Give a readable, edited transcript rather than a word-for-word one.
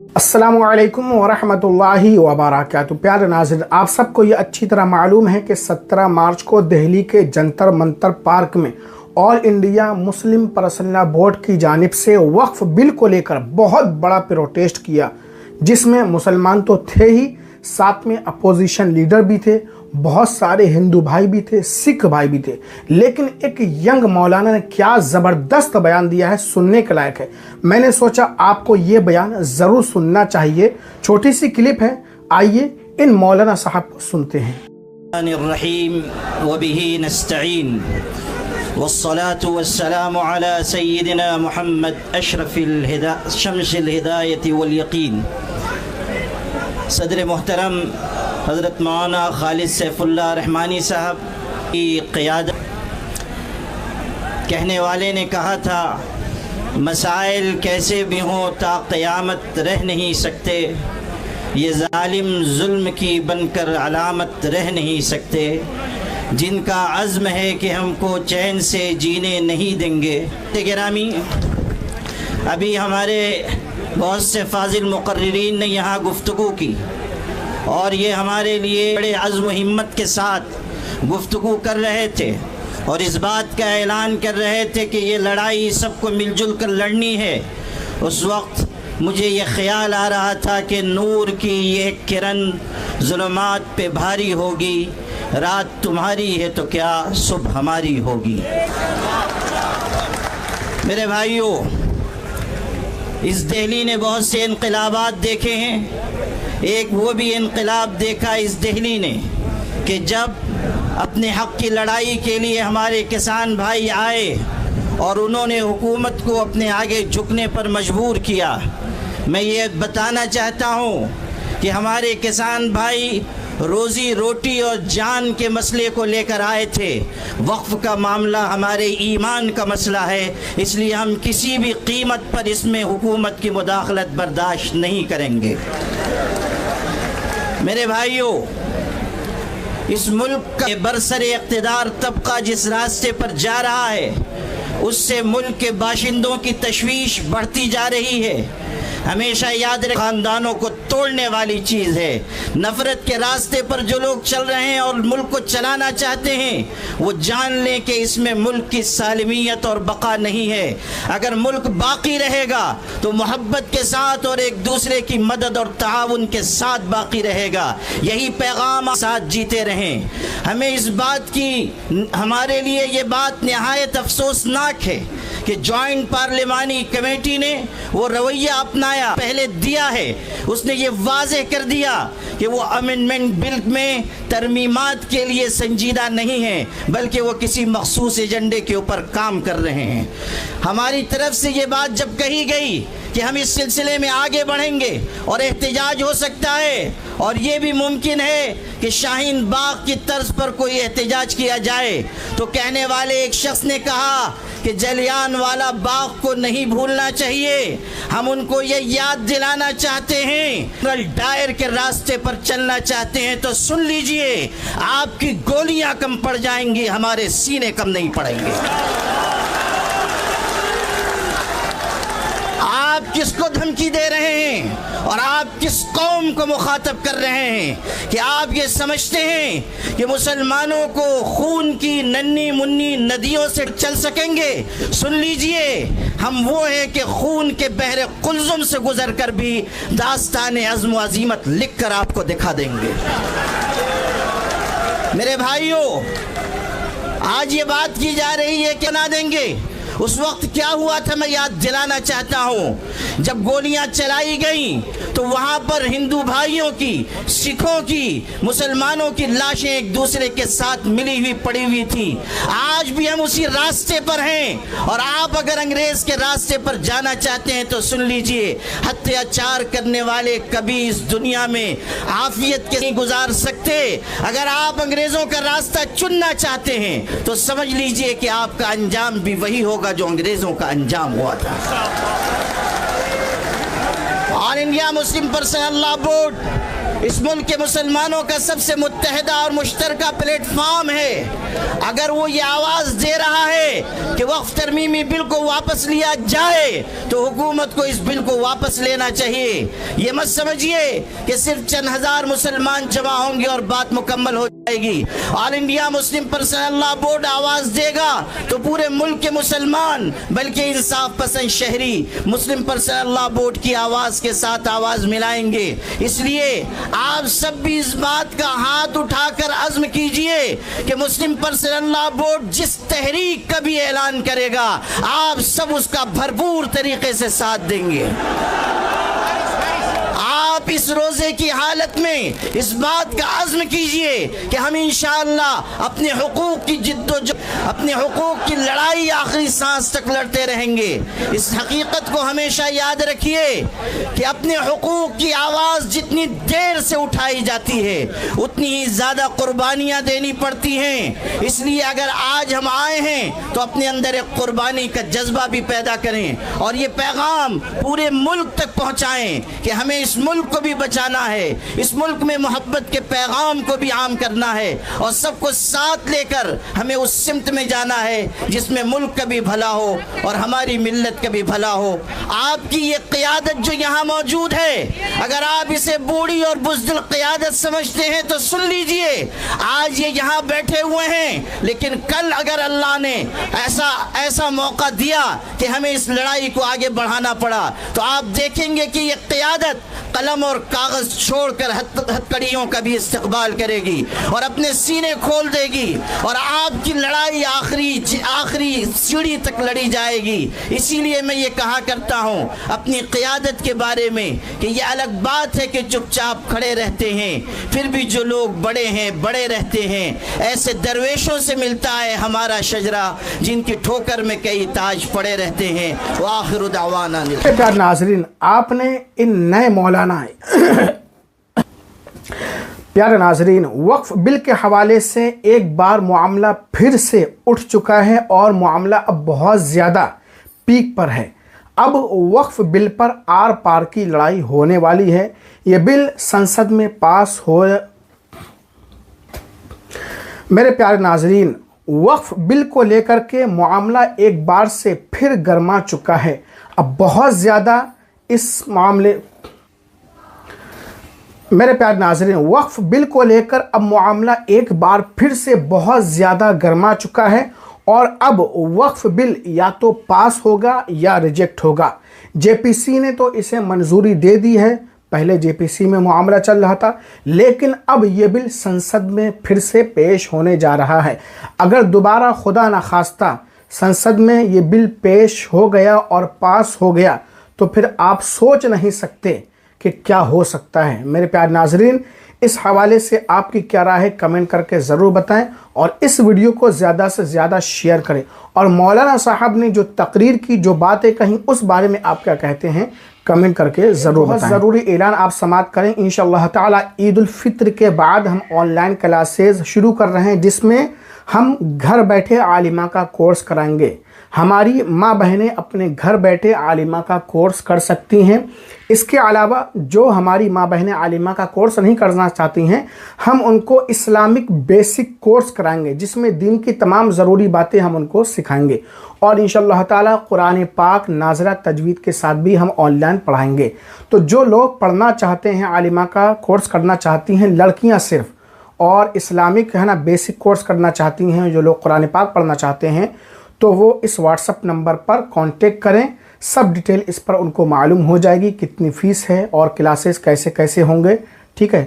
अस्सलामुअलैकुम वरहमतुल्लाहि वबरकातुहू। प्यारे नाज़रीन, आप सबको ये अच्छी तरह मालूम है कि 17 मार्च को दिल्ली के जंतर मंतर पार्क में all India Muslim personal board की जानिब से वक्फ बिल को लेकर बहुत बड़ा प्रोटेस्ट किया, जिसमें मुसलमान तो थे ही, साथ में अपोजिशन लीडर भी थे, बहुत सारे हिंदू भाई भी थे, सिख भाई भी थे। लेकिन एक यंग मौलाना ने क्या ज़बरदस्त बयान दिया है, सुनने के लायक है। मैंने सोचा आपको ये बयान ज़रूर सुनना चाहिए। छोटी सी क्लिप है, आइए इन मौलाना साहब को सुनते हैं। वबिही नस्तईन वस्सलातु वस्सलामु अला सय्यिदिना मुहम्मद अशरफिल शम्सिल हिदायति वल यकीन। सदर मोहतरम हज़रत मौलाना खालिद सैफुल्लाह रहमानी साहब की क़यादत, कहने वाले ने कहा था, मसाइल कैसे भी हों ता क़यामत रह नहीं सकते, ये जालिम जुल्म की बनकर अलामत रह नहीं सकते, जिनका अज़्म है कि हमको चैन से जीने नहीं देंगे। गिरामी, अभी हमारे बहुत से फाजिल मुक़र्रिरीन ने यहाँ गुफ्तगू की और ये हमारे लिए बड़े अज़्म हिम्मत के साथ गुफ्तगू कर रहे थे और इस बात का ऐलान कर रहे थे कि ये लड़ाई सबको मिलजुल कर लड़नी है। उस वक्त मुझे ये ख़्याल आ रहा था कि नूर की ये किरण ज़ुल्मात पे भारी होगी, रात तुम्हारी है तो क्या सुबह हमारी होगी। मेरे भाइयों, इस दिल्ली ने बहुत से इनकलाबात देखे हैं। एक वो भी इनकलाब देखा इस दिल्ली ने कि जब अपने हक़ की लड़ाई के लिए हमारे किसान भाई आए और उन्होंने हुकूमत को अपने आगे झुकने पर मजबूर किया। मैं ये बताना चाहता हूँ कि हमारे किसान भाई रोज़ी रोटी और जान के मसले को लेकर आए थे। वक्फ़ का मामला हमारे ईमान का मसला है, इसलिए हम किसी भी कीमत पर इसमें हुकूमत की मुदाखलत बर्दाश्त नहीं करेंगे। मेरे भाइयों, इस मुल्क का बरसरे इक़्तिदार तबका जिस रास्ते पर जा रहा है, उससे मुल्क के बाशिंदों की तशवीश बढ़ती जा रही है। हमेशा याद रखें, ख़ानदानों को तोड़ने वाली चीज़ है। नफ़रत के रास्ते पर जो लोग चल रहे हैं और मुल्क को चलाना चाहते हैं, वो जान लें कि इसमें मुल्क की सालमियत और बका नहीं है। अगर मुल्क बाकी रहेगा तो मोहब्बत के साथ और एक दूसरे की मदद और ताउन के साथ बाकी रहेगा। यही पैगाम साथ जीते रहें। हमें इस बात की, हमारे लिए ये बात नहायत अफसोसनाक है कि जॉइंट पार्लिमानी कमेटी ने वो रवैया अपनाया, पहले दिया है। उसने ये वाज़ेह कर दिया कि वो अमेंडमेंट बिल में तरमीमात के लिए संजीदा नहीं है, बल्कि वो किसी मखसूस एजेंडे के ऊपर काम कर रहे हैं। हमारी तरफ से ये बात जब कही गई कि हम इस सिलसिले में आगे बढ़ेंगे और एहतजाज हो सकता है और ये भी मुमकिन है कि शाहीन बाग की तर्ज पर कोई एहतजाज किया जाए, तो कहने वाले एक शख्स ने कहा कि जलियान वाला बाग को नहीं भूलना चाहिए। हम उनको ये याद दिलाना चाहते हैं, डायर के रास्ते पर चलना चाहते हैं तो सुन लीजिए, आपकी गोलियां कम पड़ जाएंगी, हमारे सीने कम नहीं पड़ेंगे। आप किसको धमकी दे रहे हैं और आप किस कौम को मुखातब कर रहे हैं कि आप ये समझते हैं कि मुसलमानों को खून की नन्ही मुन्नी नदियों से चल सकेंगे? सुन लीजिए, हम वो हैं कि खून के बहरे कुल्ज़ुम से गुजर कर भी दास्तान अज़्म व अज़ीमत लिख कर आपको दिखा देंगे। मेरे भाइयों, आज ये बात की जा रही है कि ना देंगे। उस वक्त क्या हुआ था मैं याद दिलाना चाहता हूँ। जब गोलियां चलाई गईं तो वहाँ पर हिंदू भाइयों की, सिखों की, मुसलमानों की लाशें एक दूसरे के साथ मिली हुई पड़ी हुई थी। आज भी हम उसी रास्ते पर हैं और आप अगर अंग्रेज़ के रास्ते पर जाना चाहते हैं तो सुन लीजिए, अत्याचार करने वाले कभी इस दुनिया में आफियत के नहीं गुजार सकते। अगर आप अंग्रेज़ों का रास्ता चुनना चाहते हैं तो समझ लीजिए कि आपका अंजाम भी वही होगा जो अंग्रेज़ों का अंजाम हुआ था। All India Muslim personal law board इस मुल्क के मुसलमानों का सबसे मुत्तहिदा और मुश्तरका प्लेटफॉर्म है। अगर वो ये आवाज़ दे रहा है कि वक्फ तरमीमी बिल को वापस लिया जाए तो हुकूमत को इस बिल को वापस लेना चाहिए। ये मत समझिए कि सिर्फ चंद हजार मुसलमान जमा होंगे और बात मुकम्मल हो जाएगी। All India Muslim personal law board आवाज़ देगा तो पूरे मुल्क के मुसलमान, बल्कि इंसाफ पसंद शहरी मुस्लिम पर्सनल लॉ बोर्ड की आवाज़ के साथ आवाज़ मिलाएंगे। इसलिए आप सब भी इस बात का हाथ उठाकर अज़्म कीजिए कि मुस्लिम पर्सनल लॉ बोर्ड जिस तहरीक का भी ऐलान करेगा आप सब उसका भरपूर तरीके से साथ देंगे। आप इस रोज़े की हालत में इस बात का अज़्म कीजिए कि हम इंशाअल्लाह अपने हुकूक की अपने हुकूक की लड़ाई आखिरी सांस तक लड़ते रहेंगे। इस हकीकत को हमेशा याद रखिए कि अपने हुकूक की आवाज़ जितनी देर से उठाई जाती है उतनी ही ज़्यादा कुर्बानियाँ देनी पड़ती हैं। इसलिए अगर आज हम आए हैं तो अपने अंदर एक कुर्बानी का जज्बा भी पैदा करें और ये पैगाम पूरे मुल्क तक पहुँचाएँ कि हमें इस मुल्क को भी बचाना है, इस मुल्क में मोहब्बत के पैगाम को भी आम करना है और सबको साथ लेकर हमें उस सिमत में जाना है जिसमें मुल्क का भी भला हो और हमारी मिल्लत का भी भला हो। आपकी ये क़ियादत जो यहाँ मौजूद है, अगर आप इसे बूढ़ी और बुज़दिल क़ियादत समझते हैं तो सुन लीजिए, आज ये यहाँ बैठे हुए हैं, लेकिन कल अगर अल्लाह ने ऐसा मौका दिया कि हमें इस लड़ाई को आगे बढ़ाना पड़ा तो आप देखेंगे कि ये क़ियादत कलम और कागज़ छोड़कर हथकड़ियों का भी इस्तेक़बाल करेगी और अपने सीने खोल देगी और आपकी लड़ाई आखिरी सीढ़ी तक लड़ी जाएगी। इसीलिए मैं ये कहा करता हूँ अपनी क़ियादत के बारे में कि ये अलग बात है कि चुपचाप खड़े रहते हैं, फिर भी जो लोग बड़े रहते हैं। ऐसे दरवेशों से मिलता है हमारा शजरा जिनकी ठोकर में कई ताज पड़े रहते हैं। व आखिरु दावाना। प्यारे नाज़रीन, आपने इन नए मौलाना प्यारे नाज़रीन, वक्फ बिल के हवाले से एक बार मामला फिर से उठ चुका है और मामला अब बहुत ज़्यादा पीक पर है। अब वक्फ बिल पर आर पार की लड़ाई होने वाली है। ये बिल संसद में पास हो। मेरे प्यारे नाज़रीन, वक्फ बिल को लेकर के मामला एक बार से फिर गर्मा चुका है। अब बहुत ज़्यादा इस मामले मेरे प्यारे नाज़रीन, वक्फ बिल को लेकर अब मामला एक बार फिर से बहुत ज़्यादा गर्मा चुका है और अब वक्फ बिल या तो पास होगा या रिजेक्ट होगा। जेपीसी ने तो इसे मंजूरी दे दी है। पहले जेपीसी में मामला चल रहा था, लेकिन अब ये बिल संसद में फिर से पेश होने जा रहा है। अगर दोबारा खुदा न खास्ता संसद में ये बिल पेश हो गया और पास हो गया तो फिर आप सोच नहीं सकते कि क्या हो सकता है। मेरे प्यारे नाज़रीन, इस हवाले से आपकी क्या राय है कमेंट करके ज़रूर बताएं और इस वीडियो को ज़्यादा से ज़्यादा शेयर करें। और मौलाना साहब ने जो तकरीर की, जो बातें कहीं, उस बारे में आप क्या कहते हैं कमेंट करके ज़रूर बताएं। ज़रूरी ऐलान आप समाप्त करें। इंशाअल्लाह ताला ईद उल फित्र के बाद हम ऑनलाइन क्लासेस शुरू कर रहे हैं जिसमें हम घर बैठे आलिमा का कोर्स कराएंगे। हमारी माँ बहनें अपने घर बैठे आलिमा का कोर्स कर सकती हैं। इसके अलावा जो हमारी माँ बहनें आलिमा का कोर्स नहीं करना चाहती हैं, हम उनको इस्लामिक बेसिक कोर्स कराएंगे जिसमें दीन की तमाम ज़रूरी बातें हम उनको सिखाएंगे। और इंशाअल्लाह ताला कुरान पाक नाज़रा तजवीद के साथ भी हम ऑनलाइन पढ़ाएंगे। तो जो लोग पढ़ना चाहते हैं, आलिमा का कोर्स करना चाहती हैं, लड़कियाँ सिर्फ, और इस्लामिक है ना बेसिक कोर्स करना चाहती हैं, जो लोग कुरान पाक पढ़ना चाहते हैं, तो वो इस व्हाट्सएप नंबर पर कांटेक्ट करें। सब डिटेल इस पर उनको मालूम हो जाएगी, कितनी फ़ीस है और क्लासेस कैसे कैसे होंगे। ठीक है।